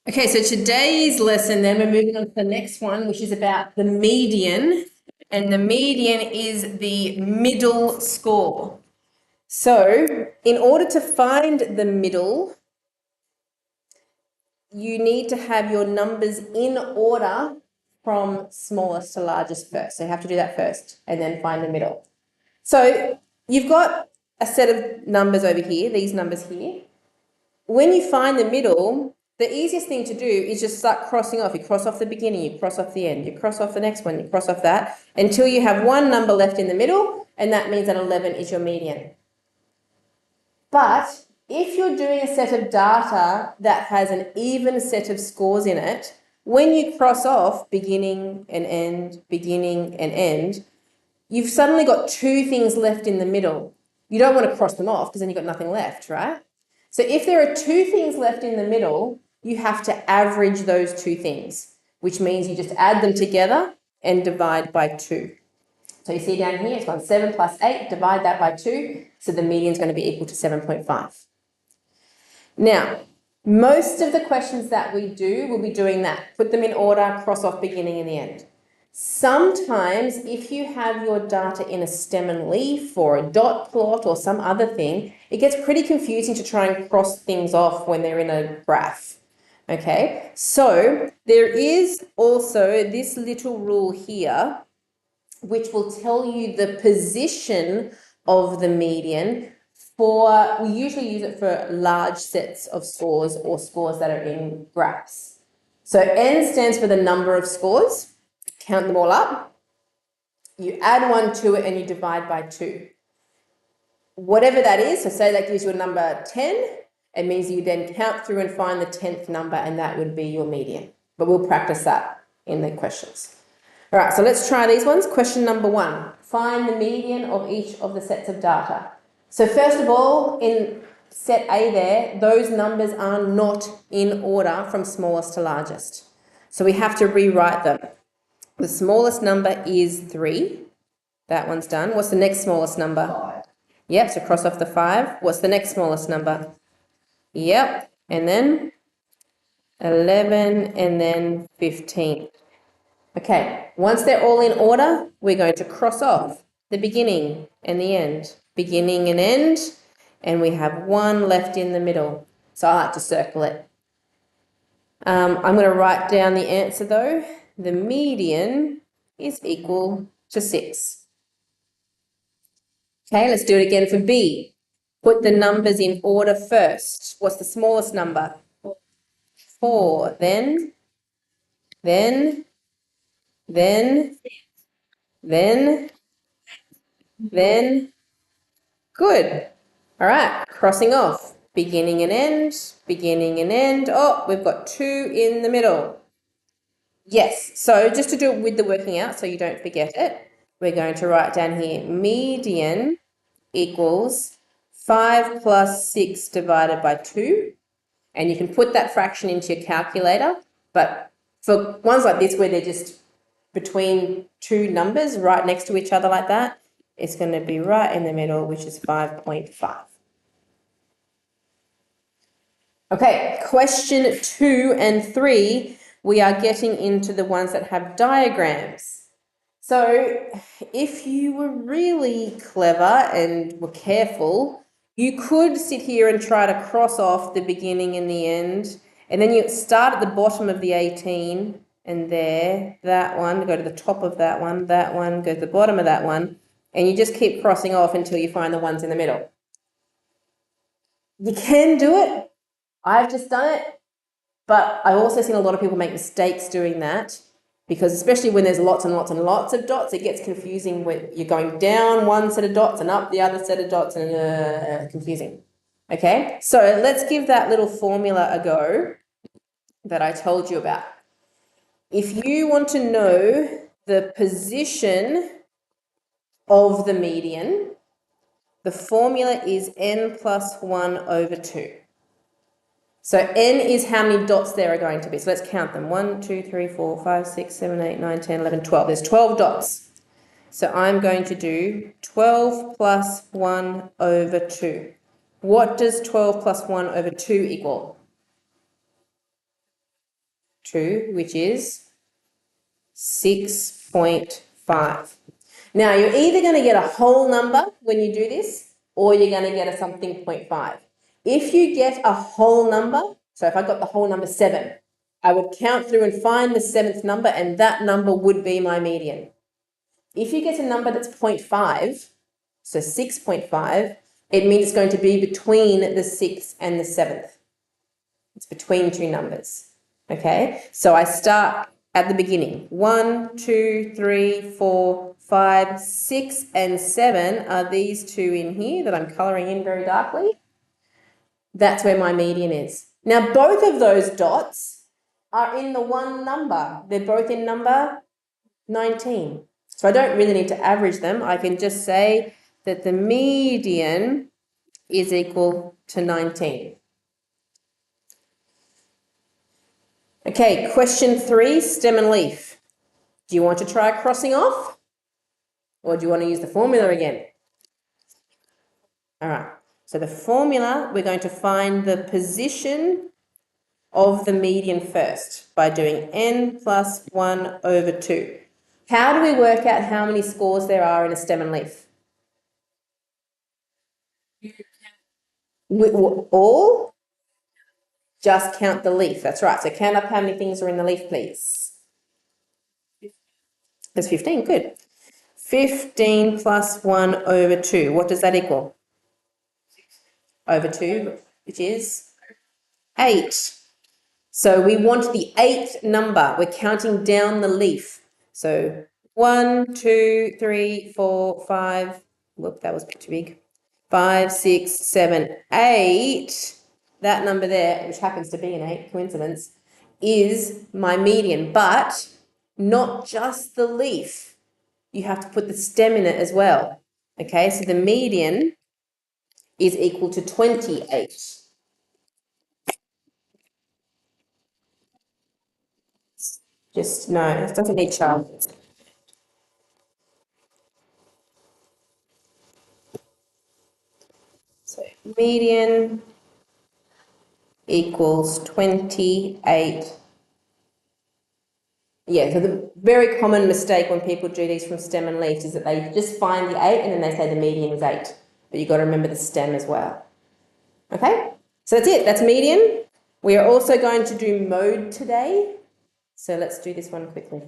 Okay, so today's lesson, then we're moving on to the next one, which is about the median. And the median is the middle score. So in order to find the middle, you need to have your numbers in order from smallest to largest first. So you have to do that first and then find the middle. So you've got a set of numbers over here, these numbers here. When you find the middle, the easiest thing to do is just start crossing off. You cross off the beginning, you cross off the end, you cross off the next one, you cross off that, until you have one number left in the middle, and that means that 11 is your median. But if you're doing a set of data that has an even set of scores in it, when you cross off beginning and end, you've suddenly got two things left in the middle. You don't want to cross them off because then you've got nothing left, right? So if there are two things left in the middle, you have to average those two things, which means you just add them together and divide by 2. So you see down here, it's got 7 plus 8, divide that by 2, so the median is going to be equal to 7.5. Now, most of the questions that we do, we'll be doing that. Put them in order, cross off beginning and the end. Sometimes if you have your data in a stem and leaf or a dot plot or some other thing, it gets pretty confusing to try and cross things off when they're in a graph. Okay, so there is also this little rule here which will tell you the position of the median for, we usually use it for large sets of scores or scores that are in graphs. So N stands for the number of scores. Count them all up, you add 1 to it and you divide by 2. Whatever that is, so say that gives you a number 10, it means you then count through and find the 10th number and that would be your median. But we'll practice that in the questions. All right, so let's try these ones. Question number 1, find the median of each of the sets of data. So first of all, in set A there, those numbers are not in order from smallest to largest. So we have to rewrite them. The smallest number is 3. That one's done. What's the next smallest number? 5. Yep, so cross off the 5. What's the next smallest number? Yep, and then 11 and then 15. Okay, once they're all in order, we're going to cross off the beginning and the end. Beginning and end, and we have 1 left in the middle. So I like to circle it. I'm going to write down the answer though. The median is equal to 6. Okay, let's do it again for B. Put the numbers in order first. What's the smallest number? 4. Then. Good. All right, crossing off. Beginning and end. Oh, we've got 2 in the middle. Yes, so just to do it with the working out so you don't forget it, we're going to write down here median equals 5 plus 6 divided by 2. And you can put that fraction into your calculator, but for ones like this where they're just between two numbers right next to each other like that, it's going to be right in the middle, which is 5.5. Okay, question 2 and 3, we are getting into the ones that have diagrams. So if you were really clever and were careful, you could sit here and try to cross off the beginning and the end, and then you start at the bottom of the 18 and there, that one, go to the top of that one, go to the bottom of that one, and you just keep crossing off until you find the ones in the middle. You can do it. I've just done it, but I've also seen a lot of people make mistakes doing that because especially when there's lots and lots and lots of dots, it gets confusing when you're going down one set of dots and up the other set of dots and confusing. Okay, so let's give that little formula a go that I told you about. If you want to know the position of the median, the formula is n plus 1 over 2. So n is how many dots there are going to be. So let's count them. 1, 2, 3, 4, 5, 6, 7, 8, 9, 10, 11, 12. There's 12 dots. So I'm going to do 12 plus 1 over 2. What does 12 plus 1 over 2 equal? 2, which is 6.5. Now, you're either going to get a whole number when you do this, or you're going to get a something 0.5. If you get a whole number, so if I got the whole number 7, I would count through and find the 7th number, and that number would be my median. If you get a number that's 0.5, so 6.5, it means it's going to be between the 6th and the 7th. It's between two numbers, okay? So I start at the beginning. 1, 2, 3, 4, 5, 6, and 7 are these two in here that I'm colouring in very darkly. That's where my median is. Now, both of those dots are in the one number. They're both in number 19. So I don't really need to average them. I can just say that the median is equal to 19. Okay, question 3, stem and leaf. Do you want to try crossing off? Or do you want to use the formula again? All right, so the formula, we're going to find the position of the median first by doing n plus 1 over 2. How do we work out how many scores there are in a stem and leaf? All? Just count the leaf. That's right. So count up how many things are in the leaf, please. There's 15. Good. 15 plus 1 over 2. What does that equal? Over 2, which is 8. So we want the 8th number. We're counting down the leaf. So 1, 2, 3, 4, 5. Whoop, that was too big. 5, 6, 7, 8. That number there, which happens to be an 8, coincidence, is my median, but not just the leaf. You have to put the stem in it as well. Okay, so the median is equal to 28. Just, no, it doesn't need sharp. So median equals 28. Yeah, so the very common mistake when people do these from stem and leaf is that they just find the 8 and then they say the median is 8. But you've got to remember the stem as well. Okay, so that's it. That's median. We are also going to do mode today. So let's do this one quickly.